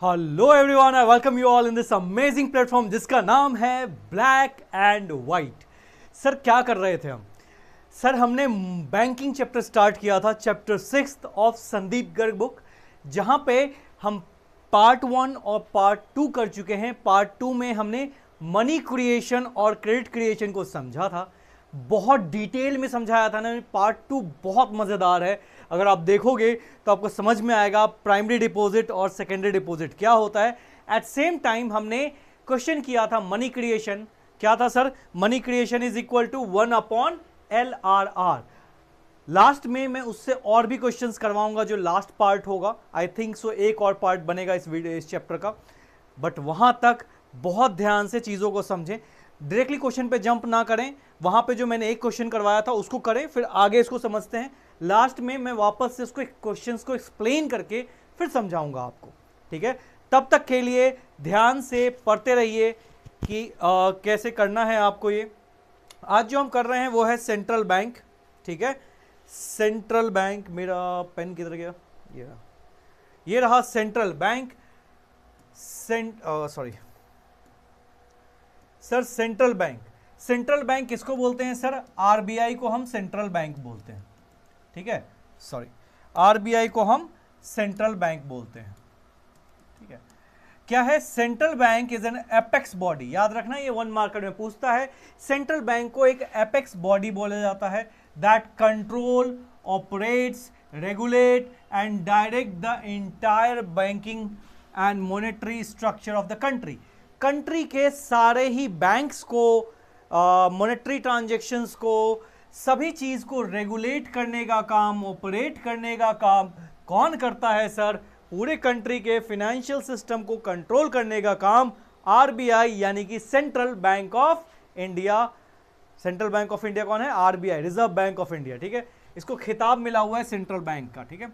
Hello everyone, I welcome you all in this amazing platform जिसका नाम है black and white. Sir क्या कर रहे थे हम? सर हमने बैंकिंग चैप्टर स्टार्ट किया था, chapter 6 of Sandeep Garg book, जहां पे हम पार्ट 1 और पार्ट 2 कर चुके हैं। पार्ट 2 में हमने मनी क्रिएशन और क्रेडिट क्रिएशन को समझा था, बहुत डिटेल में समझाया था ना। पार्ट 2 बहुत मज़ेदार है, अगर आप देखोगे तो आपको समझ में आएगा प्राइमरी डिपॉजिट और सेकेंडरी डिपॉजिट क्या होता है। एट सेम टाइम हमने क्वेश्चन किया था मनी क्रिएशन, क्या था sir? Money creation is equal to 1/LRR। Last में मैं उससे और भी क्वेश्चंस करवाऊंगा जो लास्ट पार्ट होगा, आई थिंक सो एक और पार्ट बनेगा इस चैप्टर का, बट वहां तक बहुत ध्यान से चीज़ों को समझें, डायरेक्टली क्वेश्चन पे जंप ना करें। वहां पे जो मैंने एक क्वेश्चन करवाया था उसको करें, फिर आगे इसको समझते हैं। लास्ट में मैं वापस से उसको क्वेश्चंस को एक्सप्लेन करके फिर समझाऊंगा आपको, ठीक है? तब तक के लिए ध्यान से पढ़ते रहिए कि कैसे करना है आपको। ये आज जो हम कर रहे हैं वो है सेंट्रल बैंक, ठीक है? सेंट्रल बैंक, मेरा पेन किधर गया? ये रहा central bank. Sorry sir, central bank. Central bank किसको बोलते हैं सर? आरबीआई को हम सेंट्रल बैंक बोलते हैं, ठीक है? सॉरी, आरबीआई को हम सेंट्रल बैंक बोलते हैं, ठीक है? क्या है? Central bank is an apex body. याद रखना, ये 1 मार्कर में पूछता है। सेंट्रल बैंक को एक एपेक्स बॉडी बोला जाता है that control, operates, regulate and direct the entire banking and monetary structure of the country. Country के सारे ही बैंक्स को, मॉनेटरी ट्रांजैक्शंस को, सभी चीज को रेगुलेट करने का काम, ऑपरेट करने का काम कौन करता है सर? पूरे कंट्री के फाइनेंशियल सिस्टम को कंट्रोल करने का काम आरबीआई यानी कि central bank of India. Central bank of India कौन है? RBI, reserve Bank of India, ठीक है? इसको खिताब मिला हुआ है सेंट्रल बैंक का, ठीक है?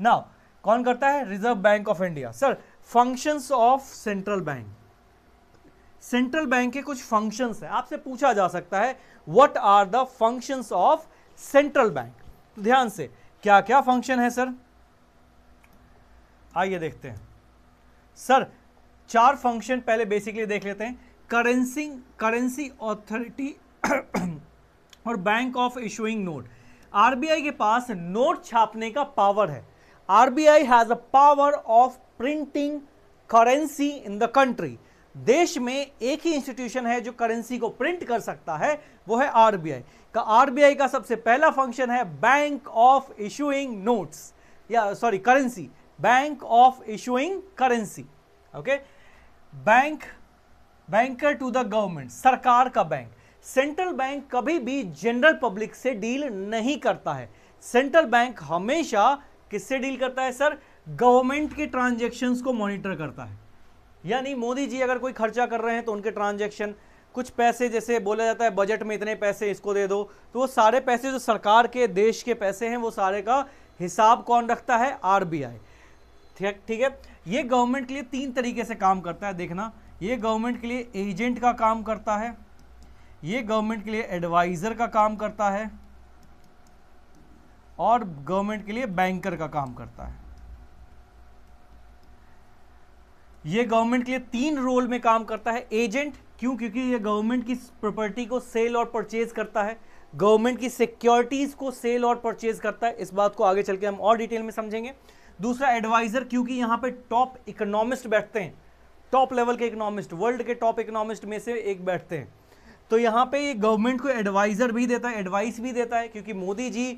नाउ कौन करता है? Reserve Bank of India. Sir functions of central bank. Central bank के कुछ फंक्शंस हैं, आपसे पूछा जा सकता है what are the functions of central bank. तो ध्यान से, क्या क्या फंक्शन है सर? आइए देखते हैं सर। 4 फंक्शन पहले बेसिकली देख लेते हैं। करेंसी ऑथोरिटी और bank of issuing note. RBI के पास नोट छापने का पावर है। RBI has a power of printing currency in the country. देश में एक ही इंस्टीट्यूशन है जो करेंसी को प्रिंट कर सकता है, वो है आरबीआई का। आरबीआई का सबसे पहला फंक्शन है बैंक ऑफ इशूइंग नोट्स, या sorry currency, bank of issuing currency, okay? Banker to the government, सरकार का बैंक। सेंट्रल बैंक कभी भी जनरल पब्लिक से डील नहीं करता है। सेंट्रल बैंक हमेशा किससे डील करता है सर? गवर्नमेंट के ट्रांजैक्शंस को मॉनिटर करता है। यानी मोदी जी अगर कोई खर्चा कर रहे हैं तो उनके ट्रांजैक्शन, कुछ पैसे जैसे बोला जाता है बजट में इतने पैसे इसको दे दो, तो वो सारे पैसे जो सरकार के, देश के पैसे हैं, वो सारे का हिसाब कौन रखता है? आरबीआई, ठीक है? ये गवर्नमेंट के लिए 3 तरीके से काम करता है, देखना। ये गवर्नमेंट के लिए एजेंट का काम करता है, ये गवर्नमेंट के लिए एडवाइजर का काम करता है, और गवर्नमेंट के लिए बैंकर का काम करता है। ये गवर्नमेंट के लिए 3 रोल में काम करता है। एजेंट, क्यों? क्योंकि ये गवर्नमेंट की प्रॉपर्टी को सेल और परचेज करता है, गवर्नमेंट की सिक्योरिटीज को सेल और परचेज करता है। इस बात को आगे चल के हम और डिटेल में समझेंगे। दूसरा एडवाइजर, क्योंकि यहां पे टॉप इकोनॉमिस्ट बैठते हैं, टॉप लेवल के इकोनॉमिस्ट, वर्ल्ड के टॉप इकोनॉमिस्ट में से एक बैठते हैं, तो यहां पे ये गवर्नमेंट को एडवाइजर भी देता है, एडवाइस भी देता है, क्योंकि मोदी जी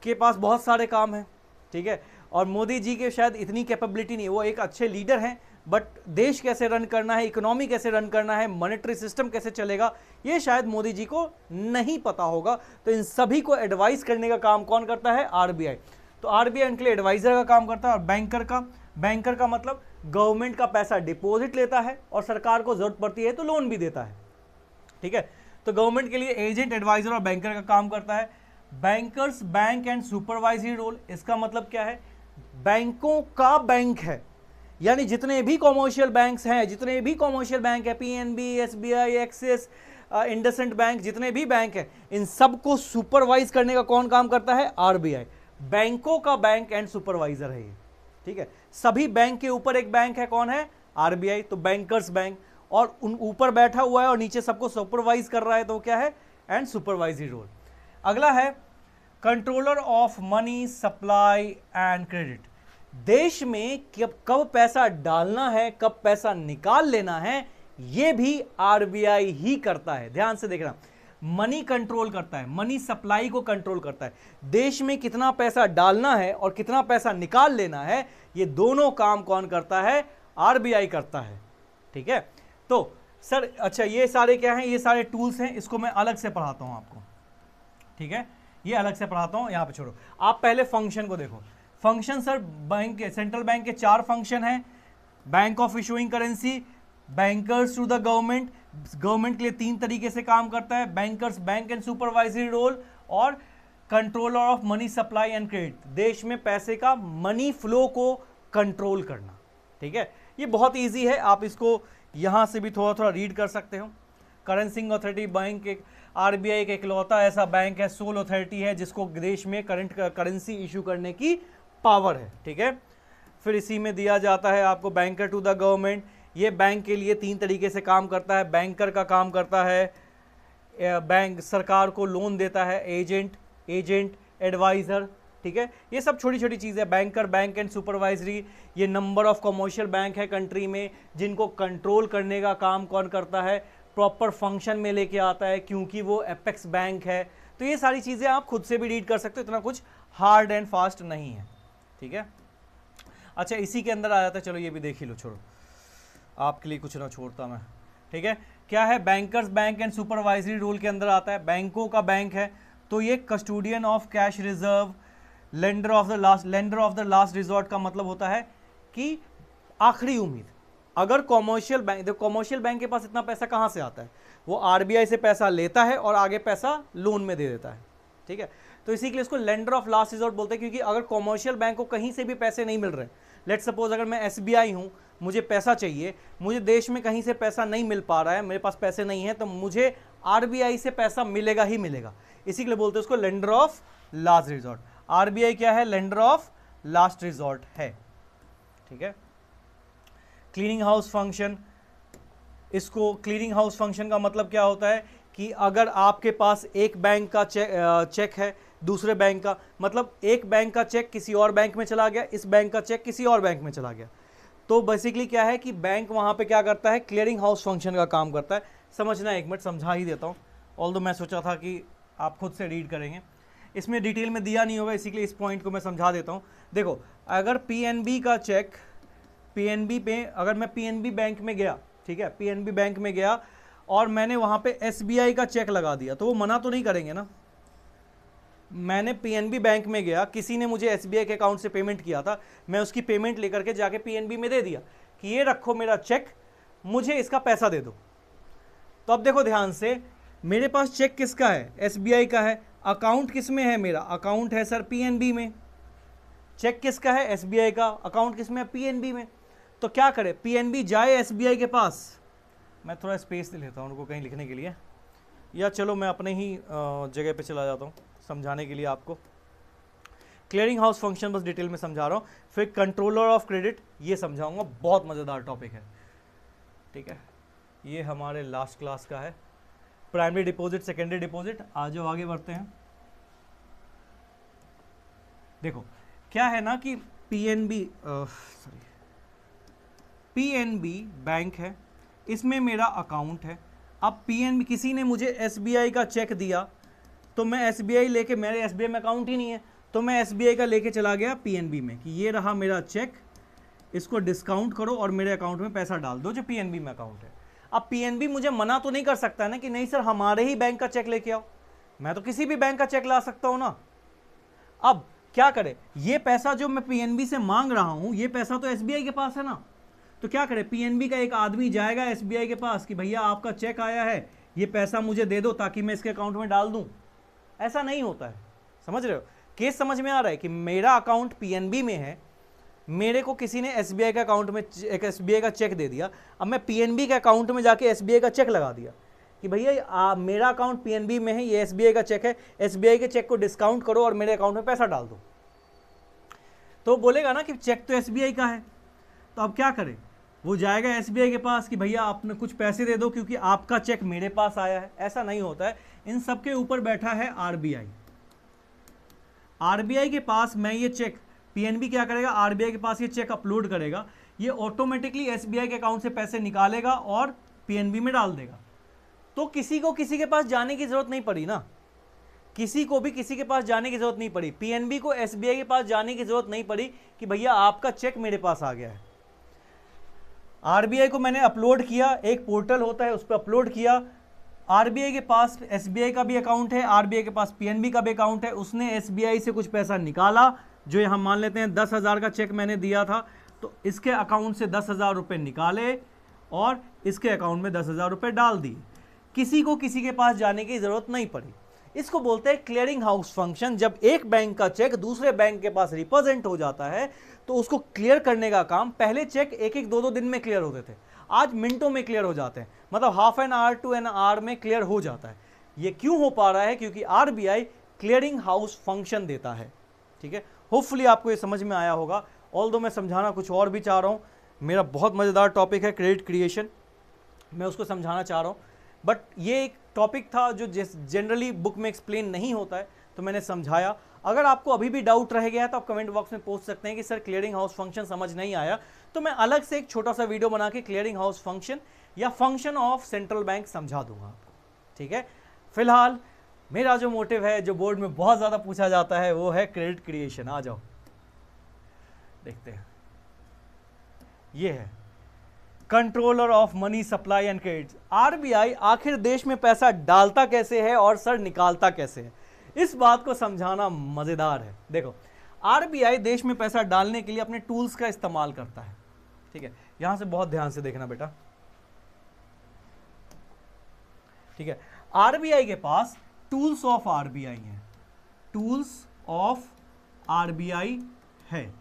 के पास बहुत सारे काम हैं, ठीक है? और मोदी जी के शायद इतनी कैपेबिलिटी नहीं, वो एक अच्छे लीडर हैं, बट देश कैसे रन करना है, इकोनॉमी कैसे रन करना है, मॉनेटरी सिस्टम कैसे चलेगा, ये शायद मोदी जी को नहीं पता होगा। तो इन सभी को एडवाइस करने का काम कौन करता है? आरबीआई। तो आरबीआई उनके लिए एडवाइजर का काम करता है। और बैंकर का मतलब गवर्नमेंट का पैसा डिपॉजिट लेता है और सरकार को जरूरत पड़ती है तो लोन भी देता है, ठीक है? तो गवर्नमेंट के लिए एजेंट, एडवाइजर और बैंकर का काम करता है। Bankers bank and supervisory role, इसका मतलब क्या है? बैंकों का बैंक है, यानी जितने भी कॉमर्शियल बैंक्स हैं, जितने भी कॉमर्शियल बैंक है, PNB, SBI, axis, IndusInd bank, जितने भी बैंक हैं, इन सबको सुपरवाइज करने का कौन काम करता है? आरबीआई। बैंकों का बैंक एंड सुपरवाइजर है ये, ठीक है। सभी बैंक के ऊपर एक बैंक है, कौन है? आरबीआई, तो बैंकर्स बैंक, और उन ऊपर बैठा हुआ है और नीचे सबको सुपरवाइज कर रहा है, तो क्या है? And supervisory role. अगला है controller of money supply and credit. देश में कब पैसा डालना है, कब पैसा निकाल लेना है, यह भी आरबीआई ही करता है। ध्यान से देखना, मनी कंट्रोल करता है, मनी सप्लाई को कंट्रोल करता है। देश में कितना पैसा डालना है और कितना पैसा निकाल लेना है, ये दोनों काम कौन करता है? आरबीआई करता है, ठीक है। तो सर अच्छा, ये सारे क्या हैं? ये सारे टूल्स हैं, इसको मैं अलग से पढ़ाता हूं आपको, ठीक है, ये अलग से पढ़ाता हूं, यहां पे छोड़ो। आप पहले फंक्शन को देखो। फंक्शन सर बैंक के, सेंट्रल बैंक के 4 फंक्शन हैं। Bank of issuing currency, bankers to the government, government के लिए 3 तरीके से काम करता है, bankers bank and supervisory role, और controller of money supply and credit, देश में पैसे का मनी फ्लो को कंट्रोल करना, ठीक है। ये बहुत इजी है, आप इसको यहां से भी थोड़ा थोड़ा रीड कर सकते हो। करेंसी अथॉरिटी बैंक एक आरबीआई का इकलौता ऐसा बैंक है, सोल अथॉरिटी है जिसको देश में करंट करेंसी इशू करने की पावर है, ठीक है। फिर इसी में दिया जाता है आपको बैंकर टू द गवर्नमेंट, ये बैंक के लिए 3 तरीके से काम करता है। बैंकर का काम करता है, बैंक सरकार को लोन देता है, एजेंट एडवाइजर, ठीक है। ये सब छोटी छोटी चीज़ें। बैंकर बैंक एंड सुपरवाइजरी, ये नंबर ऑफ कमर्शियल बैंक है कंट्री में जिनको कंट्रोल करने का काम कौन करता है? प्रॉपर फंक्शन में लेके आता है, क्योंकि वो एपेक्स बैंक है। तो ये सारी चीज़ें आप खुद से भी रीड कर सकते हो, इतना कुछ हार्ड एंड फास्ट नहीं है, ठीक है। अच्छा, इसी के अंदर आ जाता है, चलो ये भी देख ही लो, छोड़ो, आपके लिए कुछ ना छोड़ता मैं, ठीक है। क्या है? Bankers bank and supervisory role के अंदर आता है। बैंकों का बैंक है, तो ये custodian of cash reserve, lender of the last resort का मतलब होता है कि आखिरी उम्मीद। अगर कॉमर्शियल बैंक, देखो कॉमर्शियल बैंक के पास इतना पैसा कहाँ से आता है? वो आरबीआई से पैसा लेता है और आगे पैसा लोन में दे देता है, ठीक है। तो इसी के लिए इसको लेंडर ऑफ लास्ट रिजॉर्ट बोलते हैं, क्योंकि अगर कॉमर्शियल बैंक को कहीं से भी पैसे नहीं मिल रहे, लेट सपोज अगर मैं एसबीआई हूँ, मुझे पैसा चाहिए, मुझे देश में कहीं से पैसा नहीं मिल पा रहा है, मेरे पास पैसे नहीं है, तो मुझे आरबीआई से पैसा मिलेगा ही मिलेगा। इसी के लिए बोलते हैं उसको lender of last resort. RBI क्या है? लेंडर ऑफ लास्ट रिजॉर्ट है, ठीक है। क्लीनिंग हाउस फंक्शन, इसको क्लीनिंग हाउस फंक्शन का मतलब क्या होता है कि अगर आपके पास एक बैंक का चेक है, दूसरे बैंक का, मतलब एक बैंक का चेक किसी और बैंक में चला गया, इस बैंक का चेक किसी और बैंक में चला गया, तो बेसिकली क्या है कि बैंक वहां पे क्या करता है? क्लियरिंग हाउस फंक्शन का काम करता है। समझना, एक मिनट समझा ही देता हूँ, ऑल्दो मैं सोचा था कि आप खुद से रीड करेंगे, इसमें डिटेल में दिया नहीं होगा, इसीलिए इस पॉइंट को मैं समझा देता हूँ। देखो, अगर पीएनबी का चेक, पीएनबी पे अगर मैं पीएनबी बैंक में गया, ठीक है, पीएनबी बैंक में गया और मैंने वहाँ पे एसबीआई का चेक लगा दिया, तो वो मना तो नहीं करेंगे ना। मैंने पीएनबी बैंक में गया, किसी ने मुझे एसबीआई के अकाउंट से पेमेंट किया था, मैं उसकी पेमेंट लेकर के जाके पीएनबी में दे दिया कि ये रखो मेरा चेक, मुझे इसका पैसा दे दो। तो अब देखो ध्यान से, मेरे पास चेक किसका है? एसबीआई का है। अकाउंट किस में है? मेरा अकाउंट है सर पीएनबी में। चेक किसका है? एसबीआई का। अकाउंट किस में है? पीएनबी में। तो क्या करे? पीएनबी जाए एसबीआई के पास, मैं थोड़ा स्पेस ले लेता हूँ उनको कहीं लिखने के लिए, या चलो मैं अपने ही जगह पे चला जाता हूँ समझाने के लिए आपको। क्लियरिंग हाउस फंक्शन बस डिटेल में समझा रहा हूँ, फिर कंट्रोलर ऑफ क्रेडिट ये समझाऊंगा, बहुत मज़ेदार टॉपिक है, ठीक है। ये हमारे लास्ट क्लास का है। प्राइमरी डिपॉजिट, सेकेंडरी डिपॉजिट, आ जाओ आगे बढ़ते हैं। देखो क्या है ना कि पीएनबी बैंक है, इसमें मेरा अकाउंट है। अब पीएनबी, किसी ने मुझे एसबीआई का चेक दिया, तो मैं एसबीआई लेके, मेरे एसबीआई में अकाउंट ही नहीं है, तो मैं एसबीआई का लेके चला गया पीएनबी में कि ये रहा मेरा चेक, इसको डिस्काउंट करो और मेरे अकाउंट में पैसा डाल दो जो पीएनबी में अकाउंट है। अब पीएनबी मुझे मना तो नहीं कर सकता ना कि नहीं सर हमारे ही बैंक का चेक लेके आओ, मैं तो किसी भी बैंक का चेक ला सकता हूं ना। अब क्या करे, ये पैसा जो मैं पीएनबी से मांग रहा हूं, ये पैसा तो एसबीआई के पास है ना, तो क्या करे, पीएनबी का एक आदमी जाएगा एसबीआई के पास कि भैया आपका चेक आया है, ये पैसा मुझे दे दो ताकि मैं इसके अकाउंट में डाल दूं। ऐसा नहीं होता है, समझ रहे हो? केस समझ में आ रहा है कि मेरा अकाउंट पीएनबी में है, मेरे को किसी ने एसबीआई के अकाउंट में एक एसबीआई का चेक दे दिया, अब मैं पीएनबी के अकाउंट में जाके एसबीआई का चेक लगा दिया कि भैया मेरा अकाउंट पीएनबी में है, ये एसबीआई का चेक है, एसबीआई के चेक को डिस्काउंट करो और मेरे अकाउंट में पैसा डाल दो। तो बोलेगा ना कि चेक तो एसबीआई का है, तो अब क्या करें, वो जाएगा एसबीआई के पास कि भैया आपने कुछ पैसे दे दो क्योंकि आपका चेक मेरे पास आया है। ऐसा नहीं होता है, इन सब के ऊपर बैठा है आरबीआई। आरबीआई के पास मैं ये चेक, पीएनबी क्या करेगा, आरबीआई के पास ये चेक अपलोड करेगा, ये ऑटोमेटिकली एसबीआई के अकाउंट से पैसे निकालेगा और पीएनबी में डाल देगा। तो किसी को किसी के पास जाने की जरूरत नहीं पड़ी ना, किसी को भी किसी के पास जाने की जरूरत नहीं पड़ी। पीएनबी को एसबीआई के पास जाने की जरूरत नहीं पड़ी कि भैया आपका चेक मेरे पास आ गया है। आरबीआई को मैंने अपलोड किया, एक पोर्टल होता है उस पर अपलोड किया। आरबीआई के पास एसबीआई का भी अकाउंट है, आरबीआई के पास पीएनबी का भी अकाउंट है। उसने एसबीआई से कुछ पैसा निकाला, जो यहाँ मान लेते हैं 10,000 का चेक मैंने दिया था, तो इसके अकाउंट से 10,000 रुपये निकाले और इसके अकाउंट में 10,000 रुपये डाल दिए। किसी को किसी के पास जाने की जरूरत नहीं पड़ी। इसको बोलते हैं क्लियरिंग हाउस फंक्शन। जब एक बैंक का चेक दूसरे बैंक के पास रिप्रेजेंट हो जाता है तो उसको क्लियर करने का काम, पहले चेक एक एक 2-2 दिन में क्लियर होते थे, आज मिनटों में क्लियर हो जाते हैं, मतलब half an hour to an hour में क्लियर हो जाता है। ये क्यों हो पा रहा है, क्योंकि आरबीआई क्लियरिंग हाउस फंक्शन देता है। ठीक है, होपफुली आपको ये समझ में आया होगा। ऑल्दो मैं समझाना कुछ और भी चाह रहा हूँ, मेरा बहुत मज़ेदार टॉपिक है क्रेडिट क्रिएशन, मैं उसको समझाना चाह रहा हूँ, बट ये एक टॉपिक था जो जनरली बुक में एक्सप्लेन नहीं होता है, तो मैंने समझाया। अगर आपको अभी भी डाउट रह गया है तो आप कमेंट बॉक्स में पूछ सकते हैं कि सर क्लियरिंग हाउस फंक्शन समझ नहीं आया, तो मैं अलग से एक छोटा सा वीडियो बना के क्लियरिंग हाउस फंक्शन या फंक्शन ऑफ सेंट्रल बैंक समझा दूंगा आपको। ठीक है, फिलहाल मेरा जो मोटिव है, जो बोर्ड में बहुत ज़्यादा पूछा जाता है, वो है क्रेडिट क्रिएशन। आ जाओ देखते हैं। ये है controller of money supply and credit. RBI आखिर देश में पैसा डालता कैसे है और सर निकालता कैसे है, इस बात को समझाना मजेदार है। देखो, आरबीआई देश में पैसा डालने के लिए अपने टूल्स का इस्तेमाल करता है। ठीक है, यहां से बहुत ध्यान से देखना बेटा। ठीक है, आरबीआई के पास टूल्स ऑफ आरबीआई है, टूल्स ऑफ आरबीआई है।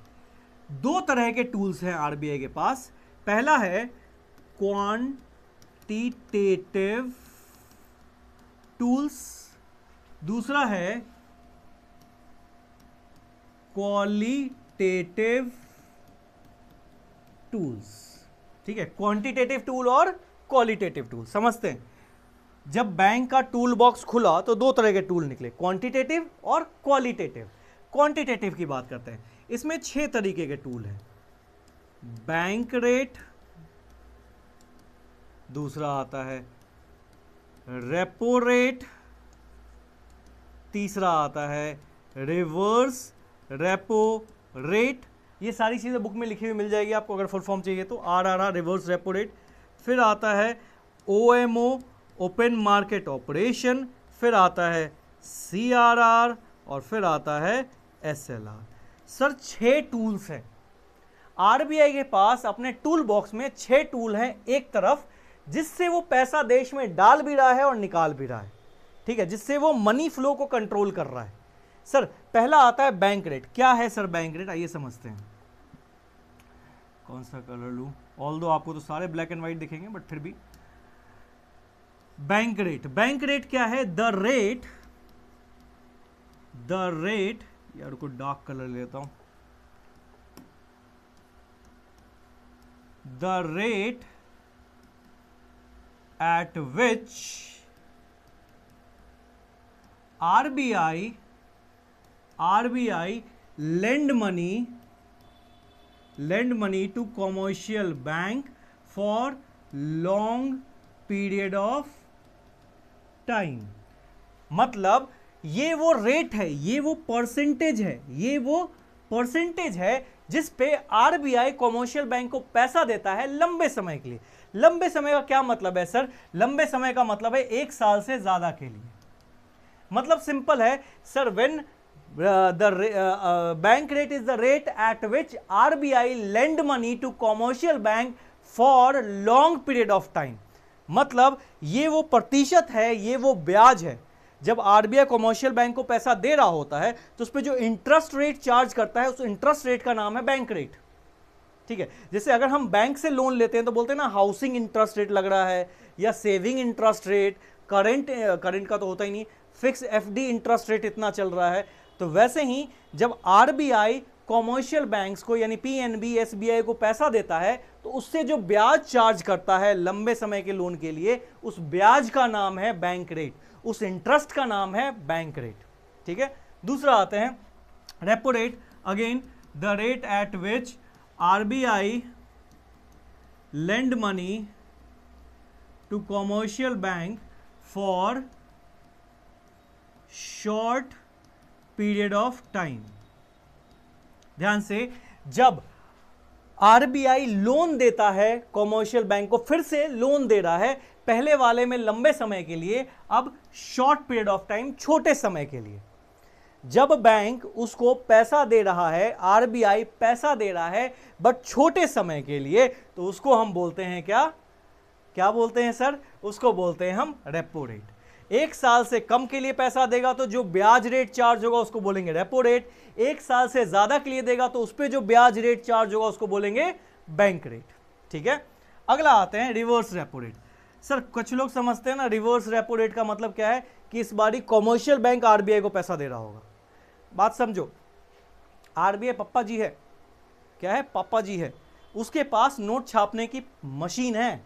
दो तरह के टूल्स हैं आरबीआई के पास। पहला है क्वांटिटेटिव टूल्स, दूसरा है क्वालिटेटिव टूल्स। ठीक है, क्वांटिटेटिव टूल और क्वालिटेटिव टूल समझते हैं। जब बैंक का टूल बॉक्स खुला तो दो तरह के टूल निकले, क्वांटिटेटिव और क्वालिटेटिव। क्वांटिटेटिव की बात करते हैं, इसमें 6 तरीके के टूल हैं। बैंक रेट, दूसरा आता है रेपो रेट, तीसरा आता है रिवर्स रेपो रेट। ये सारी चीज़ें बुक में लिखी हुई मिल जाएगी आपको, अगर फुल फॉर्म चाहिए तो RRR रिवर्स रेपो रेट। फिर आता है OMO ओपन मार्केट ऑपरेशन, फिर आता है CRR और फिर आता है SLR। सर 6 टूल्स हैं आरबीआई के पास। अपने टूल बॉक्स में 6 टूल हैं एक तरफ, जिससे वो पैसा देश में डाल भी रहा है और निकाल भी रहा है। ठीक है, जिससे वो मनी फ्लो को कंट्रोल कर रहा है। सर पहला आता है बैंक रेट। क्या है सर बैंक रेट, आइए समझते हैं। कौन सा कलर लूं, ऑल्दो आपको तो सारे ब्लैक एंड व्हाइट दिखेंगे, बट फिर भी बैंक रेट। बैंक रेट क्या है, द रेट यार को डार्क कलर लेता हूं, the rate at which RBI lend money to commercial bank for long period of time। मतलब ये वो रेट है, ये वो परसेंटेज है जिस पे आरबीआई कॉमर्शियल बैंक को पैसा देता है लंबे समय के लिए। लंबे समय का क्या मतलब है सर, लंबे समय का मतलब है 1 साल से ज्यादा के लिए। मतलब सिंपल है sir, when the bank rate is the rate at which RBI lend money to commercial bank for long period of time. मतलब ये वो प्रतिशत है, ये वो ब्याज है। जब आरबीआई कॉमर्शियल बैंक को पैसा दे रहा होता है तो उस पर जो इंटरेस्ट रेट चार्ज करता है, उस इंटरेस्ट रेट का नाम है बैंक रेट। ठीक है, जैसे अगर हम बैंक से लोन लेते हैं तो बोलते हैं ना हाउसिंग इंटरेस्ट रेट लग रहा है, या सेविंग इंटरेस्ट रेट, करंट का तो होता ही नहीं, फिक्स एफडी इंटरेस्ट रेट इतना चल रहा है। तो वैसे ही जब आरबीआई कॉमर्शियल बैंक्स को यानी पीएनबी, एसबीआई को पैसा देता है तो उससे जो ब्याज चार्ज करता है लंबे समय के लोन के लिए, उस ब्याज का नाम है बैंक रेट, उस इंटरेस्ट का नाम है बैंक रेट। ठीक है, दूसरा आते हैं repo rate. Again the rate at which RBI lend money to commercial bank for short period of time. ध्यान से, जब आरबीआई लोन देता है कॉमर्शियल बैंक को, फिर से लोन दे रहा है, पहले वाले में लंबे समय के लिए, अब शॉर्ट पीरियड ऑफ टाइम, छोटे समय के लिए। जब बैंक उसको पैसा दे रहा है, आरबीआई पैसा दे रहा है बट छोटे समय के लिए, तो उसको हम बोलते हैं क्या, क्या बोलते हैं सर? उसको बोलते हैं हम रेपो रेट। 1 साल से कम के लिए पैसा देगा तो जो ब्याज रेट चार्ज होगा उसको बोलेंगे रेपो रेट। 1 साल से ज्यादा के लिए देगा तो उस पर जो ब्याज रेट चार्ज होगा उसको बोलेंगे बैंक रेट। ठीक है, अगला आते हैं रिवर्स रेपो रेट। सर कुछ लोग समझते हैं ना रिवर्स रेपो रेट का मतलब क्या है कि इस बारी कॉमर्शियल बैंक आरबीआई को पैसा दे रहा होगा। बात समझो, आरबीआई पप्पा जी है, क्या है? पापा जी है। उसके पास नोट छापने की मशीन है,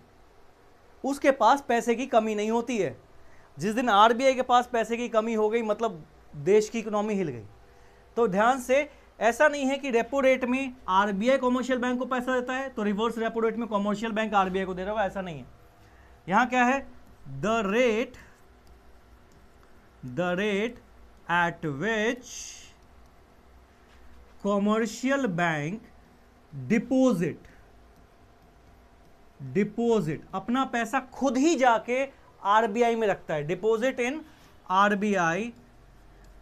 उसके पास पैसे की कमी नहीं होती है। जिस दिन आरबीआई के पास पैसे की कमी हो गई मतलब देश की इकोनॉमी हिल गई। तो ध्यान से, ऐसा नहीं है कि रेपो रेट में आरबीआई कॉमर्शियल बैंक को पैसा देता है तो रिवर्स रेपो रेट में कॉमर्शियल बैंक आरबीआई को दे रहा होगा, ऐसा नहीं है। यहां क्या है? The rate at which commercial bank deposit अपना पैसा खुद ही जाके आरबीआई में रखता है, डिपॉजिट इन आरबीआई,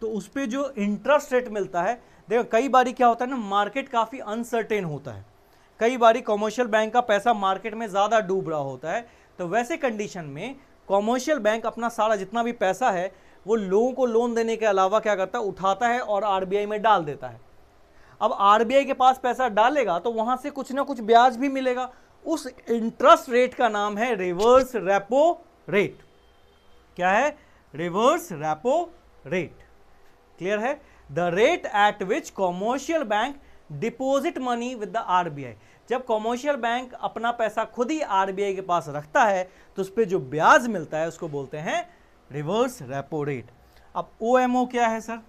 तो उस पे जो इंटरेस्ट रेट मिलता है। देखो कई बारी क्या होता है ना, मार्केट काफी अनसर्टेन होता है, कई बारी कॉमर्शियल बैंक का पैसा मार्केट में ज्यादा डूब रहा होता है, तो वैसे कंडीशन में कॉमर्शियल बैंक अपना सारा जितना भी पैसा है वो लोगों को लोन देने के अलावा क्या करता है, उठाता है और आरबीआई में डाल देता है। अब आरबीआई के पास पैसा डालेगा तो वहां से कुछ ना कुछ ब्याज भी मिलेगा, उस इंटरेस्ट रेट का नाम है रिवर्स रेपो रेट। क्या है? Reverse repo rate. क्लियर है? The rate at which commercial bank deposit money with the RBI. जब कॉमर्शियल बैंक अपना पैसा खुद ही आरबीआई के पास रखता है तो उस पर जो ब्याज मिलता है उसको बोलते हैं रिवर्स रेपो रेट। अब ओएमओ क्या है सर?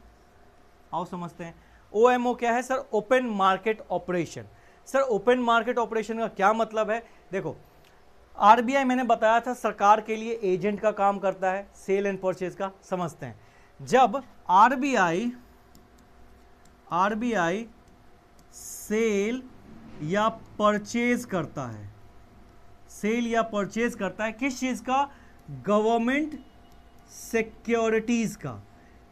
आओ समझते हैं। ओएमओ क्या है sir? Open market operation. Sir open market operation का क्या मतलब है? देखो आरबीआई मैंने बताया था सरकार के लिए एजेंट का काम करता है, सेल एंड परचेज का। समझते हैं, जब आरबीआई सेल या परचेज करता है, सेल या परचेज करता है किस चीज का? गवर्नमेंट सिक्योरिटीज का,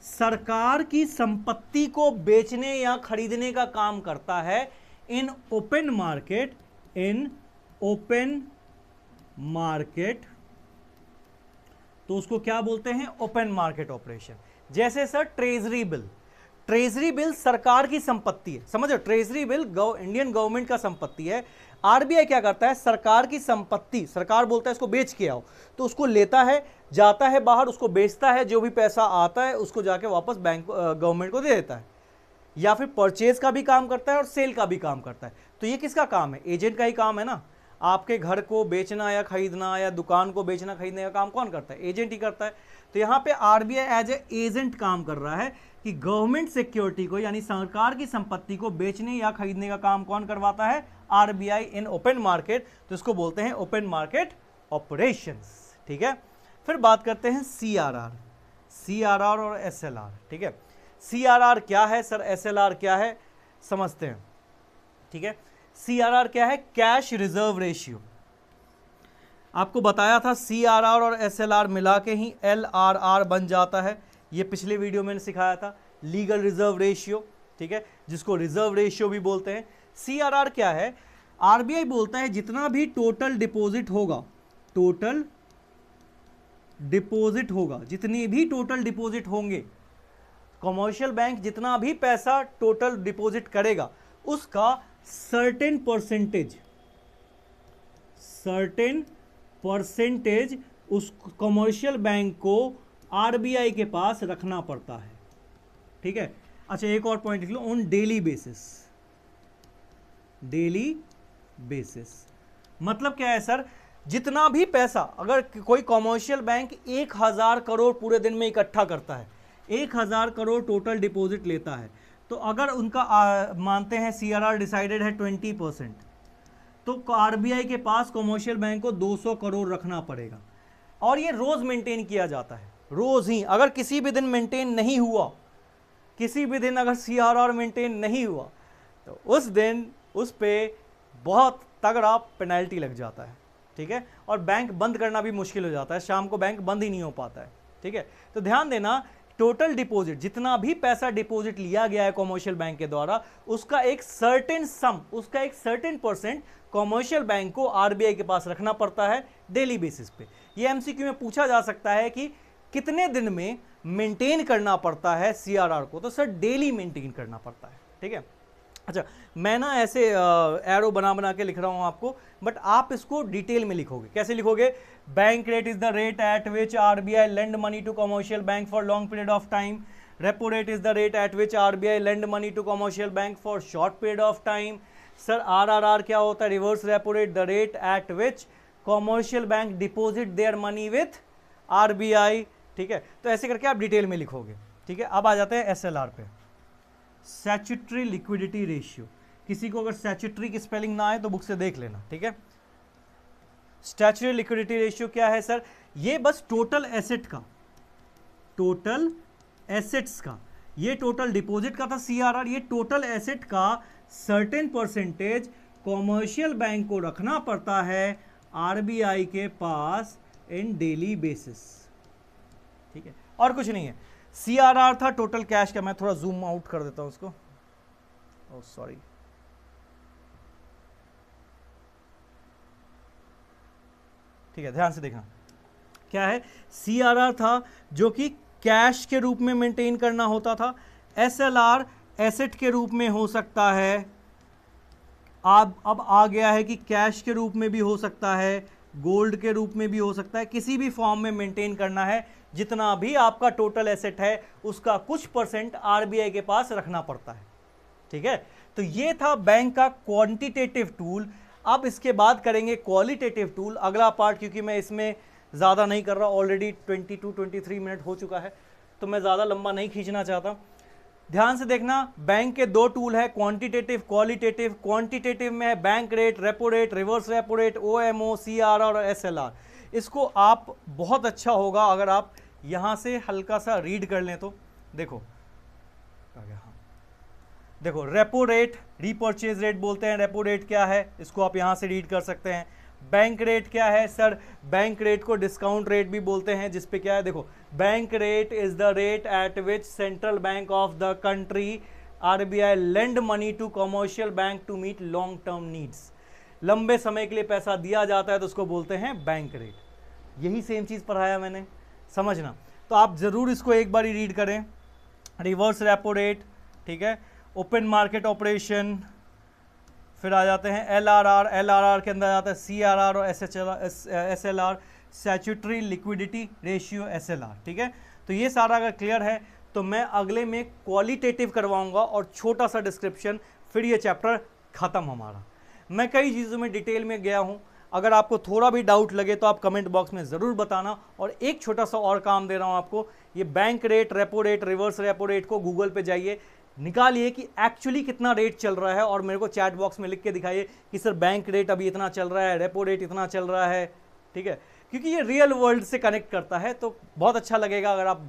सरकार की संपत्ति को बेचने या खरीदने का काम करता है इन ओपन मार्केट, तो उसको क्या बोलते हैं? Open market operation. जैसे सर ट्रेजरी बिल सरकार की संपत्ति है, समझो, ट्रेजरी बिल इंडियन गवर्नमेंट का संपत्ति है। आरबीआई क्या करता है? सरकार की संपत्ति, सरकार बोलता है इसको बेच के आओ, तो उसको लेता है, जाता है बाहर, उसको बेचता है, जो भी पैसा आता है उसको जाके वापस बैंक गवर्नमेंट को दे देता है, या फिर परचेज का भी काम करता है और सेल का भी काम करता है। तो ये किसका काम है? एजेंट का ही काम है ना। आपके घर को बेचना या खरीदना या दुकान को बेचना खरीदने का काम कौन करता है? एजेंट ही करता है। तो यहाँ पे आरबीआई एज ए एजेंट काम कर रहा है कि गवर्नमेंट सिक्योरिटी को यानी सरकार की संपत्ति को बेचने या खरीदने का काम कौन करवाता है? आरबीआई इन ओपन मार्केट, तो इसको बोलते हैं ओपन मार्केट ऑपरेशंस। ठीक है, फिर बात करते हैं सीआरआर और एसएलआर। ठीक है, सीआरआर क्या है सर? एसएलआर क्या है? समझते हैं। ठीक है, सीआरआर क्या है? Cash reserve ratio. आपको बताया था सीआरआर और एसएलआर मिला के ही एलआरआर बन जाता है, ये पिछले वीडियो में सिखाया था, लीगल रिजर्व रेशियो। ठीक है, जिसको रिजर्व रेशियो भी बोलते हैं। सीआरआर क्या है? आरबीआई बोलता है जितना भी टोटल डिपॉजिट होगा, जितनी भी टोटल डिपॉजिट होंगे, कमर्शियल बैंक जितना भी पैसा टोटल डिपॉजिट करेगा उसका सर्टेन परसेंटेज उस कमर्शियल बैंक को आरबीआई के पास रखना पड़ता है। ठीक है, अच्छा एक और पॉइंट लिख लो, on daily basis. Daily basis. मतलब क्या है सर, जितना भी पैसा अगर कोई कॉमर्शियल बैंक 1000 करोड़ पूरे दिन में इकट्ठा करता है, 1000 करोड़ टोटल डिपॉजिट लेता है, तो अगर उनका मानते हैं सीआरआर डिसाइडेड है 20%, तो आरबीआई के पास कॉमर्शियल बैंक को 200 करोड़ रखना पड़ेगा। और ये रोज मेंटेन किया जाता है, रोज ही। अगर किसी भी दिन मेंटेन नहीं हुआ, किसी भी दिन अगर सीआरआर मेंटेन नहीं हुआ, तो उस दिन उस पे बहुत तगड़ा पेनल्टी लग जाता है, ठीक है। और बैंक बंद करना भी मुश्किल हो जाता है, शाम को बैंक बंद ही नहीं हो पाता है, ठीक है। तो ध्यान देना, टोटल डिपॉजिट, जितना भी पैसा डिपॉजिट लिया गया है कॉमर्शियल बैंक के द्वारा, उसका एक सर्टेन सम, उसका एक सर्टेन परसेंट कॉमर्शियल बैंक को आरबीआई के पास रखना पड़ता है डेली बेसिस पे। ये एमसीक्यू में पूछा जा सकता है कि कितने दिन में मेंटेन करना पड़ता है सीआरआर को, तो सर डेली मेंटेन करना पड़ता है, ठीक है। अच्छा, मैं ना ऐसे एरो बना बना के लिख रहा हूं आपको, बट आप इसको डिटेल में लिखोगे। कैसे लिखोगे? Bank rate is the rate at which RBI lend money to commercial bank for long period of time. Repo rate is the rate at which RBI lend money to commercial bank for short period of time. Sir RRR क्या होता है? Reverse repo rate, the rate at which commercial bank deposit their money with RBI, ठीक है। तो ऐसे करके आप detail में लिखोगे, ठीक है। अब आ जाते हैं एसएलआर पे, स्टैट्यूटरी लिक्विडिटी रेशियो। किसी को अगर स्टैट्यूटरी की स्पेलिंग ना आए तो बुक से देख लेना, ठीक है। स्टैट्यूटरी लिक्विडिटी रेशियो क्या है सर? ये बस टोटल एसेट का, टोटल एसेट्स का, ये टोटल डिपॉजिट का था सीआरआर, ये टोटल एसेट का सर्टेन परसेंटेज कॉमर्शियल बैंक को रखना पड़ता है आरबीआई के पास इन डेली बेसिस, ठीक है। और कुछ नहीं है। सीआरआर था टोटल कैश का, मैं थोड़ा जूम आउट कर देता हूं उसको, ओह सॉरी, ठीक है, ध्यान से देखना। क्या है? सीआरआर था जो कि कैश के रूप में मेंटेन करना होता था। एसएलआर एसेट के रूप में हो सकता है, अब आ गया है कि कैश के रूप में भी हो सकता है, गोल्ड के रूप में भी हो सकता है, किसी भी फॉर्म में मेंटेन करना है। जितना भी आपका टोटल एसेट है उसका कुछ परसेंट आरबीआई के पास रखना पड़ता है, ठीक है। तो ये था बैंक का क्वांटिटेटिव टूल। अब इसके बाद करेंगे क्वालिटेटिव टूल, अगला पार्ट, क्योंकि मैं इसमें ज़्यादा नहीं कर रहा, ऑलरेडी 22-23 मिनट हो चुका है, तो मैं ज़्यादा लंबा नहीं खींचना चाहता। ध्यान से देखना, बैंक के दो टूल है, क्वांटिटेटिव, क्वालिटेटिव। क्वांटिटेटिव में है bank rate, repo rate, reverse repo rate, OMO, CRR और एसएलआर। इसको आप बहुत अच्छा होगा अगर आप यहां से हल्का सा रीड कर लें तो। देखो देखो, रेपो रेट रीपर्चेज रेट बोलते हैं, रेपो रेट क्या है इसको आप यहां से रीड कर सकते हैं। बैंक रेट क्या है सर? बैंक रेट को डिस्काउंट रेट भी बोलते हैं, जिसपे क्या है, देखो, bank rate is the rate at which central bank of the country RBI lend money to commercial bank to meet long term needs. लंबे समय के लिए पैसा दिया जाता है तो उसको बोलते हैं बैंक रेट। यही सेम चीज पढ़ाया मैंने, समझना। तो आप जरूर इसको एक बार ही रीड करें। रिवर्स रेपो रेट, ठीक है, ओपन मार्केट ऑपरेशन, फिर आ जाते हैं एलआरआर, एलआरआर के अंदर आता है सीआरआर और SLR, statutory liquidity ratio, SLR, ठीक है। तो ये सारा अगर क्लियर है तो मैं अगले में क्वालिटेटिव करवाऊंगा और छोटा सा डिस्क्रिप्शन, फिर ये चैप्टर खत्म हमारा। मैं कई चीज़ों में डिटेल में गया हूँ, अगर आपको थोड़ा भी डाउट लगे तो आप कमेंट बॉक्स में ज़रूर बताना। और एक छोटा सा और काम दे रहा हूँ आपको, ये bank rate, repo rate, reverse repo rate को गूगल पे जाइए, निकालिए कि एक्चुअली कितना रेट चल रहा है और मेरे को चैट बॉक्स में लिख के दिखाइए कि सर बैंक रेट अभी इतना चल रहा है, रेपो रेट इतना चल रहा है, ठीक है। क्योंकि ये रियल वर्ल्ड से कनेक्ट करता है, तो बहुत अच्छा लगेगा अगर आप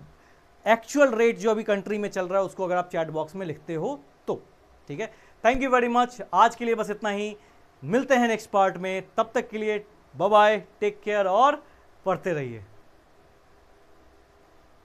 एक्चुअल रेट जो अभी कंट्री में चल रहा है उसको अगर आप चैट बॉक्स में लिखते हो तो, ठीक है। थैंक यू वेरी मच, आज के लिए बस इतना ही, मिलते हैं नेक्स्ट पार्ट में, तब तक के लिए बाय बाय, टेक केयर और पढ़ते रहिए।